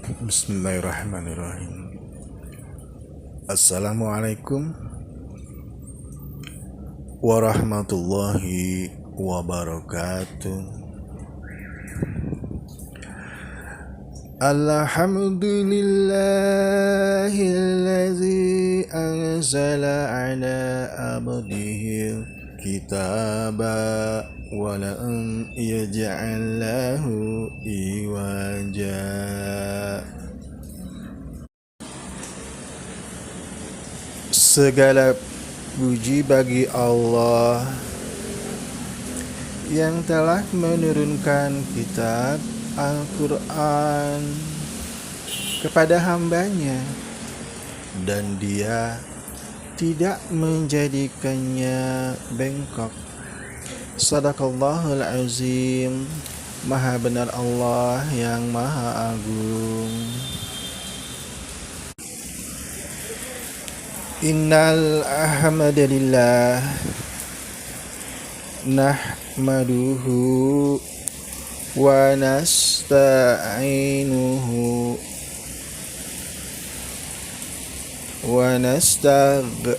Bismillahirrahmanirrahim. Assalamualaikum warahmatullahi wabarakatuh. Alhamdulillahilladzi anzala ala abdihil kitaba wa lam yaj'al lahu iwaja. Segala puji bagi Allah yang telah menurunkan kitab Al-Quran kepada hambanya, dan Dia tidak menjadikannya bengkok. Shadaqallahul azim. Maha benar Allah yang maha agung. Innal hamdalillah nahmaduhu wa nasta'inuhu wa nastaghfiruh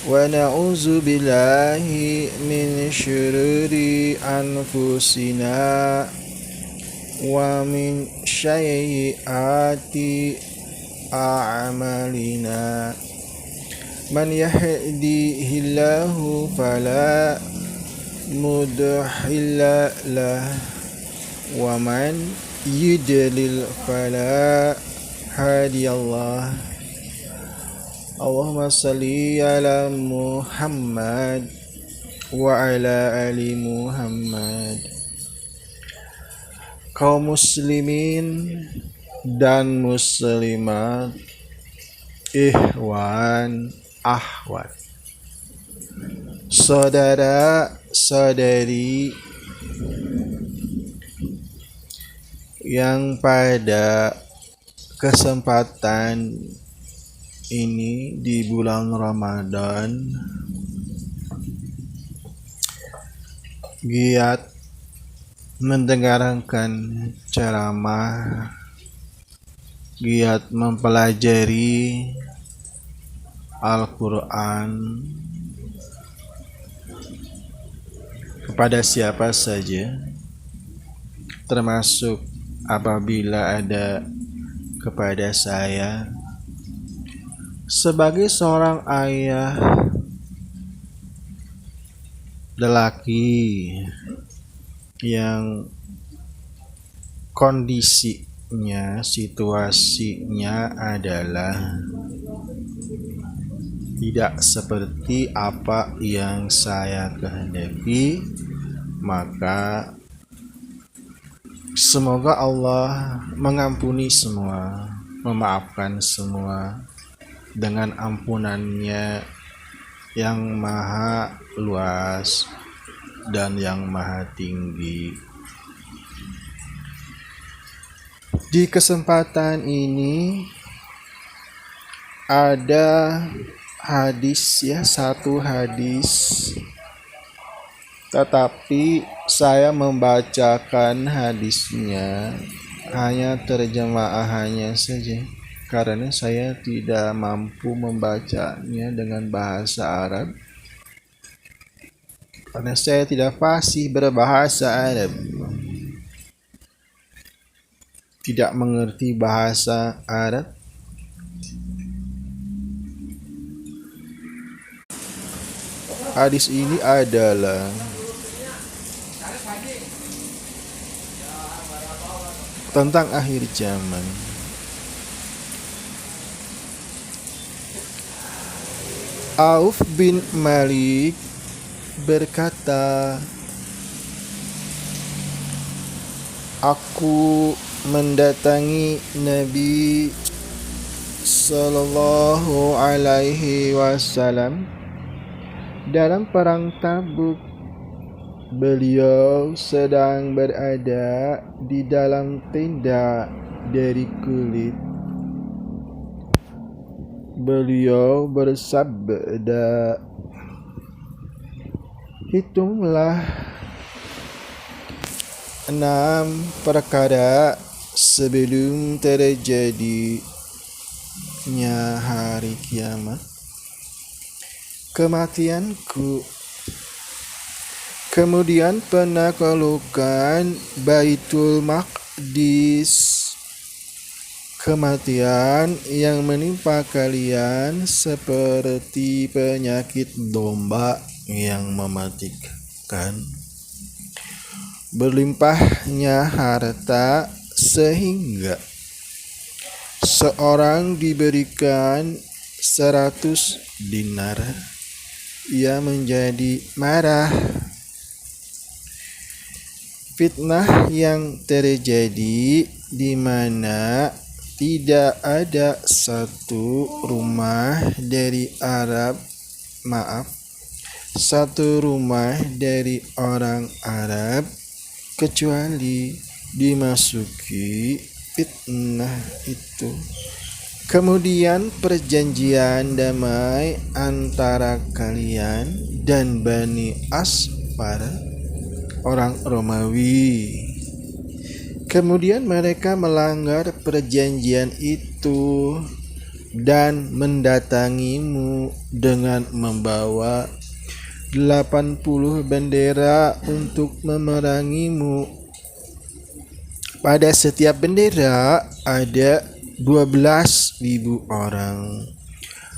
wa na'udzu billahi min syururi anfusina wa min sayyiati a'malina. Man yahdihillahu fala mudilla lah wa man yudlil fala hadiyallah. Allahumma salli ala Muhammad wa ala ali Muhammad. Kaum muslimin dan muslimat, ikhwan, akhwat, saudara-saudari yang pada kesempatan ini di bulan Ramadan giat mendengarkan ceramah, giat mempelajari Al-Quran kepada siapa saja, termasuk apabila ada kepada saya sebagai seorang ayah lelaki yang situasinya adalah tidak seperti apa yang saya kehendaki, maka semoga Allah mengampuni semua, memaafkan semua dengan ampunannya yang maha luas dan yang maha tinggi. Di kesempatan ini ada hadis, satu hadis, tetapi saya membacakan hadisnya hanya terjemahannya saja karena saya tidak mampu membacanya dengan bahasa Arab, karena saya tidak fasih berbahasa Arab, tidak mengerti bahasa Arab. Hadis ini adalah tentang akhir zaman. Auf bin Malik berkata, aku mendatangi Nabi Sallallahu Alaihi Wasallam dalam perang Tabuk. Beliau sedang berada di dalam tenda dari kulit. Beliau bersabda, hitunglah 6 perkara sebelum terjadinya hari kiamat. Kematianku. Kemudian penaklukan Baitul Maqdis. Kematian yang menimpa kalian seperti penyakit domba yang mematikan. Berlimpahnya harta sehingga seorang diberikan 100 dinar. Ia menjadi marah. Fitnah yang terjadi di mana tidak ada satu rumah dari orang Arab kecuali dimasuki fitnah itu. Kemudian perjanjian damai antara kalian dan Bani Asfar, orang Romawi. Kemudian mereka melanggar perjanjian itu dan mendatangimu dengan membawa 80 bendera untuk memerangimu. Pada setiap bendera ada 12.000 orang.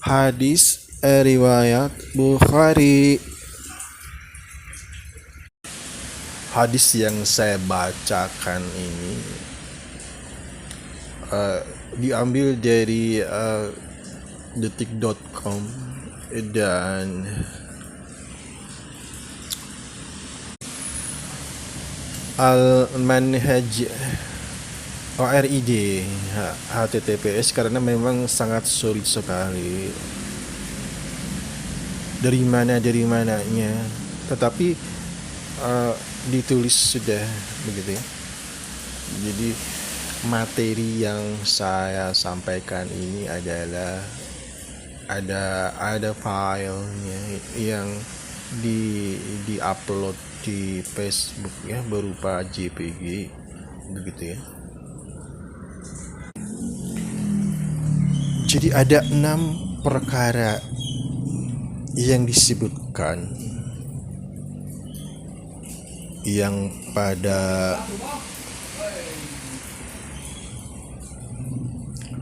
Hadis riwayat Bukhari. Hadis yang saya bacakan ini diambil dari detik.com dan Al-Manhaj ORID HTTPS, karena memang sangat sulit sekali dari mananya, tetapi ditulis sudah begitu ya. Jadi materi yang saya sampaikan ini adalah ada filenya yang di-upload di Facebook ya, berupa JPG begitu ya. Jadi ada 6 perkara yang disebutkan yang pada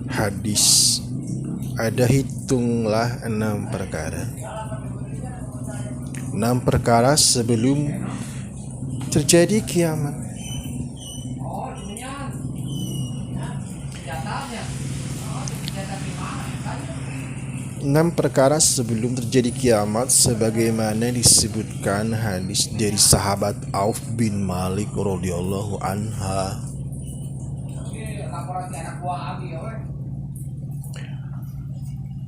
hadis ada, hitunglah 6 perkara. 6 perkara sebelum terjadi kiamat. Enam perkara sebelum terjadi kiamat sebagaimana disebutkan hadis dari sahabat Auf bin Malik radhiyallahu anha.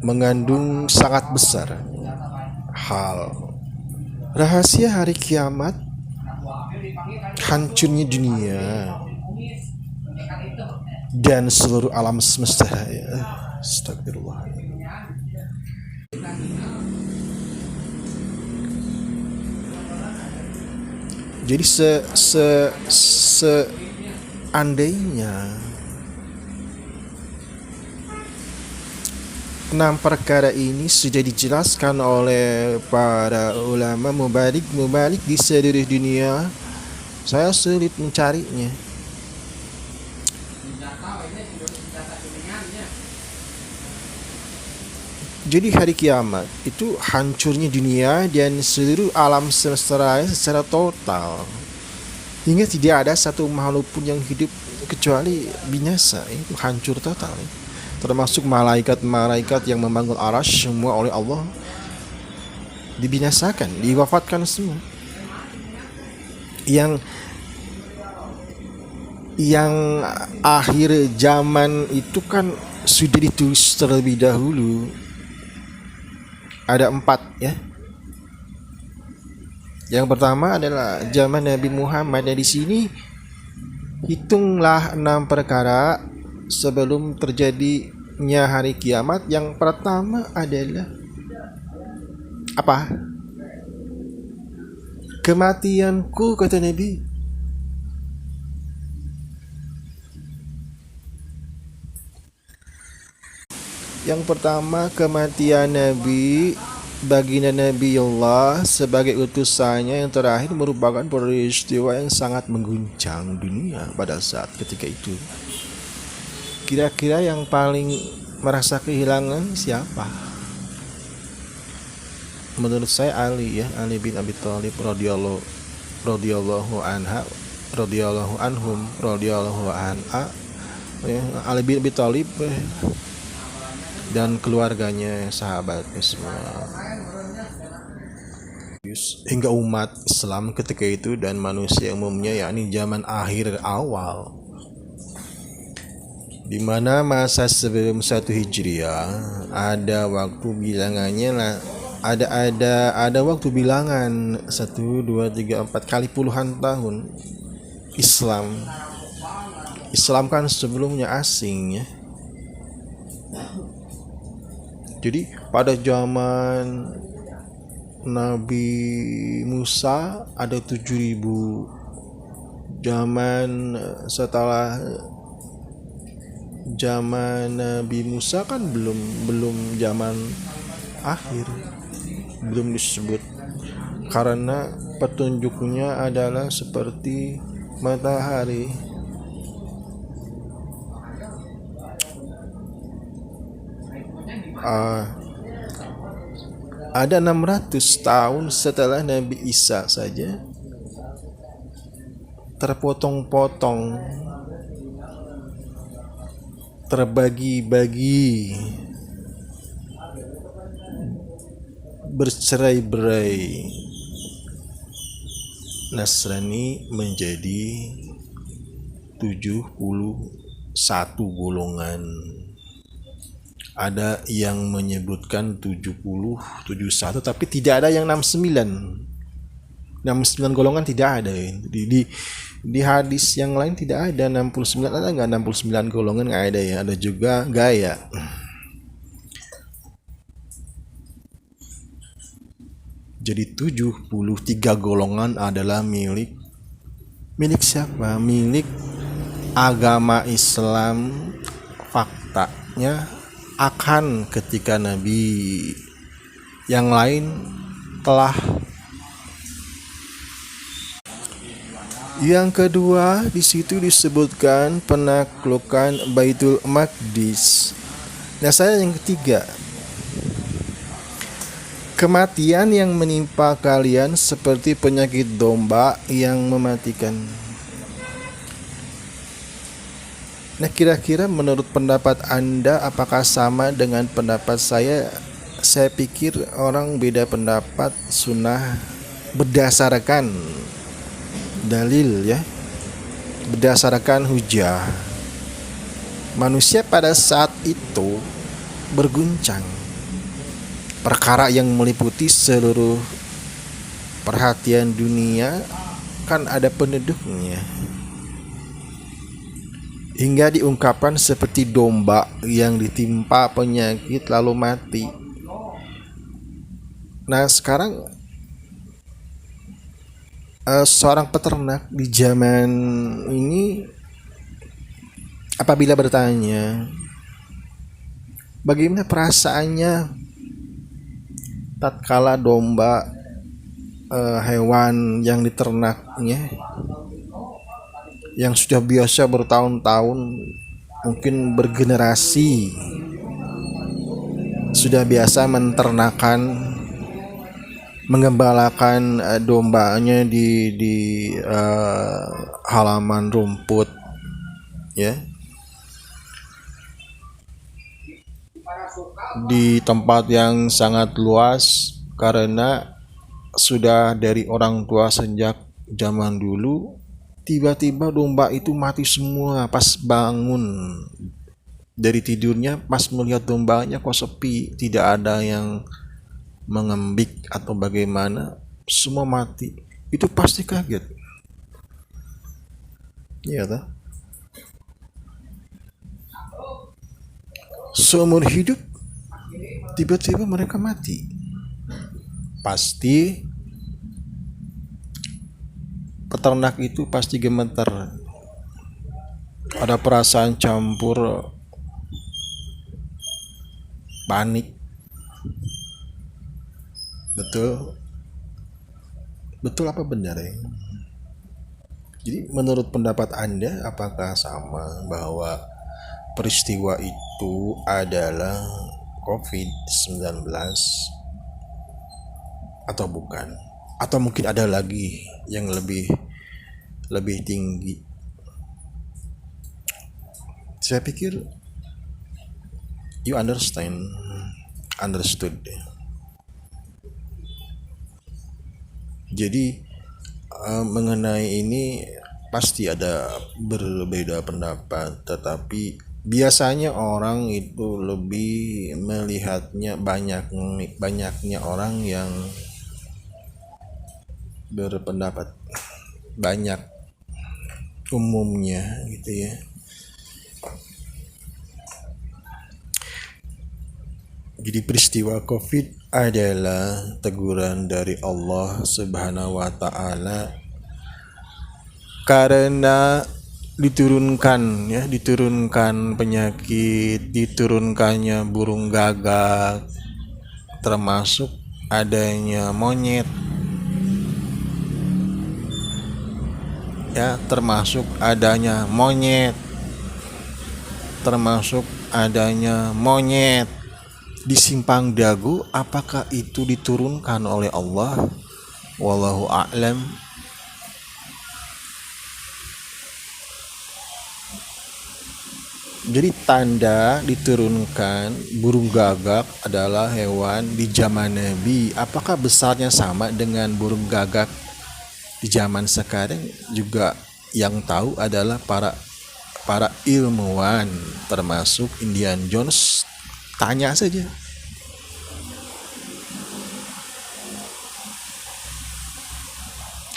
Mengandung sangat besar hal rahasia hari kiamat, hancurnya dunia dan seluruh alam semesta. Astagfirullah. Jadi seandainya 6 perkara ini sudah dijelaskan oleh para ulama mubalik di seluruh dunia, saya sulit mencarinya. Jadi hari kiamat itu hancurnya dunia dan seluruh alam semesta secara total, hingga tidak ada satu makhluk pun yang hidup kecuali binasa. Itu hancur total, termasuk malaikat yang membangun arasy, semua oleh Allah dibinasakan, diwafatkan semua. Yang akhir zaman itu kan sudah ditulis terlebih dahulu. Ada 4 ya. Yang pertama adalah zaman Nabi Muhammad. Dan di sini hitunglah 6 perkara sebelum terjadinya hari kiamat. Yang pertama adalah apa? Kematianku, kata Nabi. Yang pertama, kematian Nabi, baginda Nabiullah sebagai utusannya yang terakhir merupakan peristiwa yang sangat mengguncang dunia pada saat ketika itu. Kira-kira yang paling merasa kehilangan siapa? Menurut saya Ali ya, Ali bin Abi Thalib radhiyallahu anha, radhiyallahu anhum, radhiyallahu anha, ya, Ali bin Abi Thalib dan keluarganya, sahabatnya semua, hingga umat Islam ketika itu dan manusia umumnya, yakni zaman akhir awal, di mana masa sebelum 1 Hijriah ada waktu bilangannya lah, ada waktu bilangan 1, 2, 3, 4 kali puluhan tahun Islam kan sebelumnya asing ya. Jadi pada zaman Nabi Musa ada 7.000, setelah zaman Nabi Musa kan belum zaman akhir, belum disebut, karena petunjuknya adalah seperti matahari. Ada 600 tahun setelah Nabi Isa saja terpotong-potong, terbagi-bagi, bercerai-berai. Nasrani menjadi 71 golongan. Ada yang menyebutkan 71, tapi tidak ada yang 69 golongan, tidak ada. Di hadis yang lain tidak ada 69, ada nggak 69 golongan? Nggak ada ya. Ada juga gaya. Jadi 73 golongan adalah milik siapa? Milik agama Islam. Faktanya akan ketika Nabi yang lain telah. Yang kedua, di situ disebutkan penaklukan Baitul Maqdis. Nah, saya yang ketiga, kematian yang menimpa kalian seperti penyakit domba yang mematikan. Nah, kira-kira menurut pendapat Anda apakah sama dengan pendapat saya? Saya pikir orang beda pendapat sunnah berdasarkan dalil ya, berdasarkan hujah. Manusia pada saat itu berguncang, perkara yang meliputi seluruh perhatian dunia, kan ada penduduknya, hingga diungkapkan seperti domba yang ditimpa penyakit lalu mati. Nah, sekarang seorang peternak di zaman ini apabila bertanya bagaimana perasaannya tatkala domba, hewan yang diternaknya yang sudah biasa bertahun-tahun, mungkin bergenerasi, sudah biasa mengembalakan dombanya di halaman rumput ya, di tempat yang sangat luas, karena sudah dari orang tua sejak zaman dulu. Tiba-tiba domba itu mati semua. Pas bangun dari tidurnya, pas melihat dombanya kok sepi, tidak ada yang mengembik atau bagaimana, semua mati. Itu pasti kaget. Iya toh? Seumur hidup tiba-tiba mereka mati. Pasti peternak itu pasti gemetar, ada perasaan campur panik. Betul, betul apa benar ya? Jadi menurut pendapat Anda apakah sama bahwa peristiwa itu adalah COVID-19 atau bukan? Atau mungkin ada lagi yang lebih lebih tinggi? Saya pikir you understood. Jadi mengenai ini pasti ada berbeda pendapat, tetapi biasanya orang itu lebih melihatnya banyaknya orang yang berpendapat banyak umumnya gitu ya. Jadi peristiwa COVID adalah teguran dari Allah Subhanahu wa taala karena diturunkan penyakit, diturunkannya burung gagak, termasuk adanya monyet, ya, termasuk adanya monyet di simpang dagu. Apakah itu diturunkan oleh Allah? Wallahu a'lam. Jadi tanda diturunkan burung gagak adalah hewan di zaman Nabi. Apakah besarnya sama dengan burung gagak di zaman sekarang? Juga yang tahu adalah para ilmuwan, termasuk Indiana Jones. Tanya saja.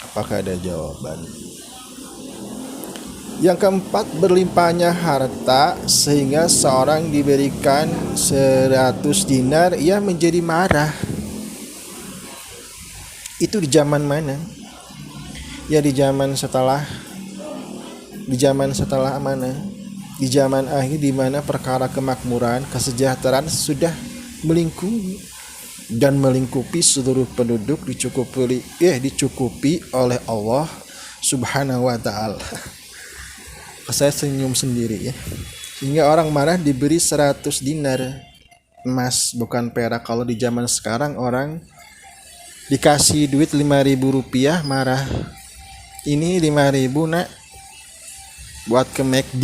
Apakah ada jawaban? Yang keempat, berlimpahnya harta sehingga seorang diberikan 100 dinar, ia menjadi marah. Itu di zaman mana? Ya di zaman setelah mana? Di zaman akhir, di mana perkara kemakmuran, kesejahteraan sudah melingkupi seluruh penduduk, dicukupi oleh Allah Subhanahu wa taala. Saya senyum sendiri ya. Sehingga orang marah diberi 100 dinar emas, bukan perak. Kalau di zaman sekarang orang dikasih duit 5.000 rupiah marah. Ini 5.000 nak, buat ke McD,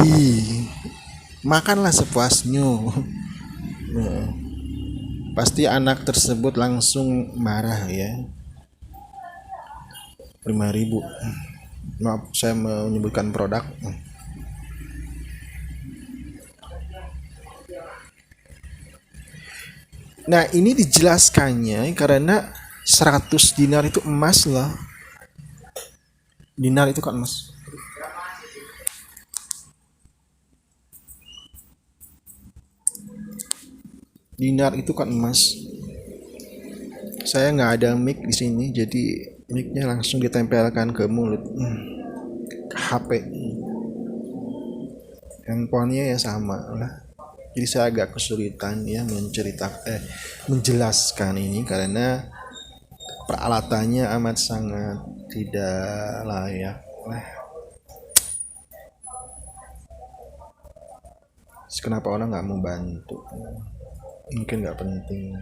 makanlah sepuasnya. Pasti anak tersebut langsung marah ya. 5.000. Maaf, saya menyebutkan produk. Nah, ini dijelaskannya karena 100 dinar itu emas lah. Dinar itu kan emas. Dinar itu kan emas. Saya nggak ada mic di sini, jadi micnya langsung ditempelkan ke mulut, ke HP. Handphonenya ya sama lah. Jadi saya agak kesulitan ya menjelaskan ini karena peralatannya amat sangat tidak layak. Kenapa orang nggak mau bantu? Mungkin nggak penting.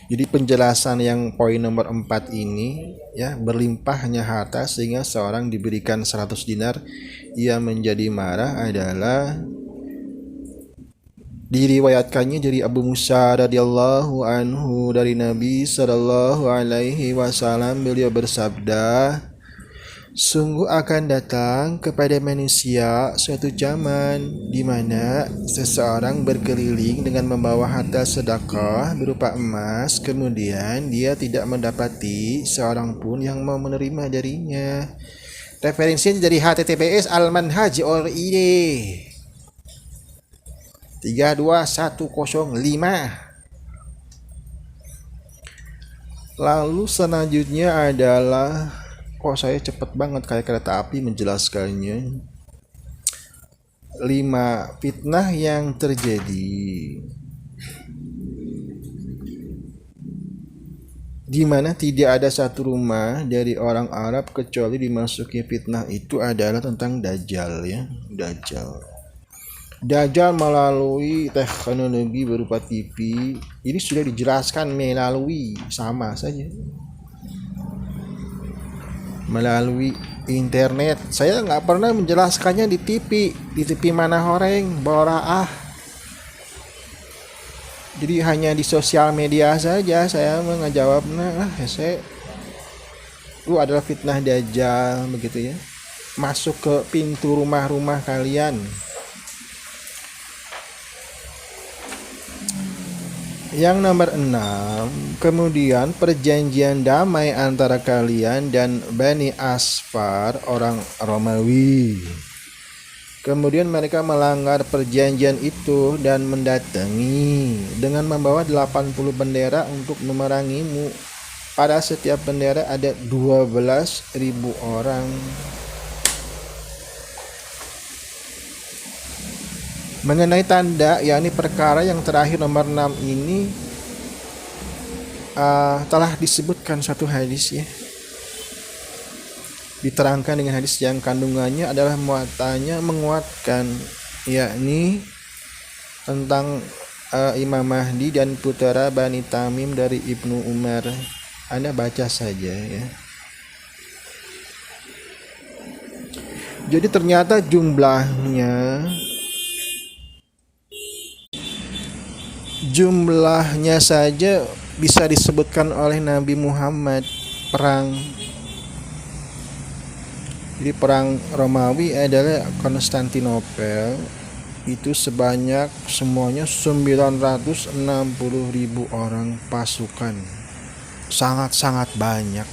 Jadi penjelasan yang poin nomor 4 ini ya, berlimpahnya harta sehingga seorang diberikan 100 dinar ia menjadi marah, adalah diriwayatkannya dari Abu Musa radhiyallahu anhu dari Nabi sallallahu alaihi wasallam, beliau bersabda, sungguh akan datang kepada manusia suatu zaman di mana seseorang berkeliling dengan membawa harta sedekah berupa emas, kemudian dia tidak mendapati seorang pun yang mau menerima darinya. Referensinya dari https almanhaj.org 32105. Lalu selanjutnya adalah kok saya cepet banget kayak kereta api menjelaskannya. 5 fitnah yang terjadi di mana tidak ada satu rumah dari orang Arab kecuali dimasuki fitnah itu adalah tentang Dajjal ya. Dajjal melalui teknologi berupa TV. Ini sudah dijelaskan melalui sama saja. Melalui internet. Saya nggak pernah menjelaskannya di TV mana horeng, boraah. Jadi hanya di sosial media saja saya mengejawabnya. Itu adalah fitnah Dajjal begitu ya. Masuk ke pintu rumah-rumah kalian. Yang nomor 6, kemudian perjanjian damai antara kalian dan Bani Asfar orang Romawi. Kemudian mereka melanggar perjanjian itu dan mendatangi dengan membawa 80 bendera untuk memerangimu. Pada setiap bendera ada 12.000 orang. Mengenai tanda, yakni perkara yang terakhir nomor 6 ini telah disebutkan satu hadis ya. Diterangkan dengan hadis yang kandungannya adalah muatannya menguatkan, yakni tentang Imam Mahdi dan putera Bani Tamim dari Ibnu Umar. Anda baca saja ya. Jadi ternyata jumlahnya saja bisa disebutkan oleh Nabi Muhammad perang. Jadi perang Romawi adalah Konstantinopel itu sebanyak semuanya 960.000 orang pasukan. Sangat-sangat banyak.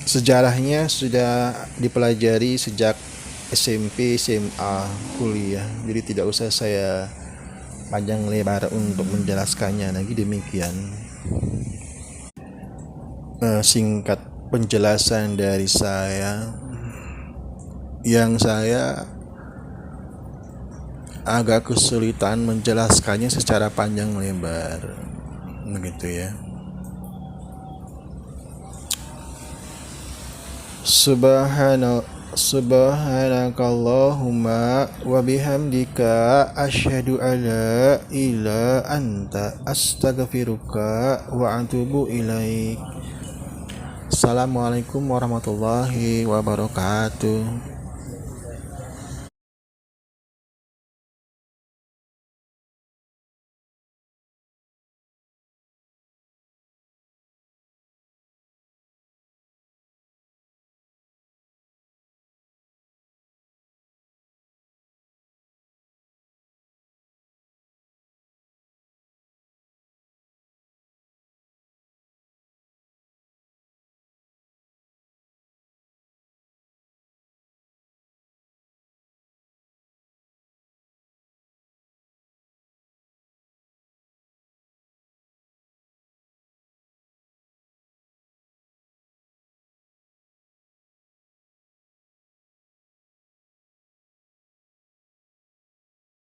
Sejarahnya sudah dipelajari sejak SMP, SMA, kuliah. Jadi tidak usah saya panjang lebar untuk menjelaskannya lagi. Demikian singkat penjelasan dari saya, yang saya agak kesulitan menjelaskannya secara panjang lebar begitu ya. Subhanakallahumma wa bihamdika asyhadu alla ilaha anta astaghfiruka wa atubu ilaik. Assalamualaikum warahmatullahi wabarakatuh.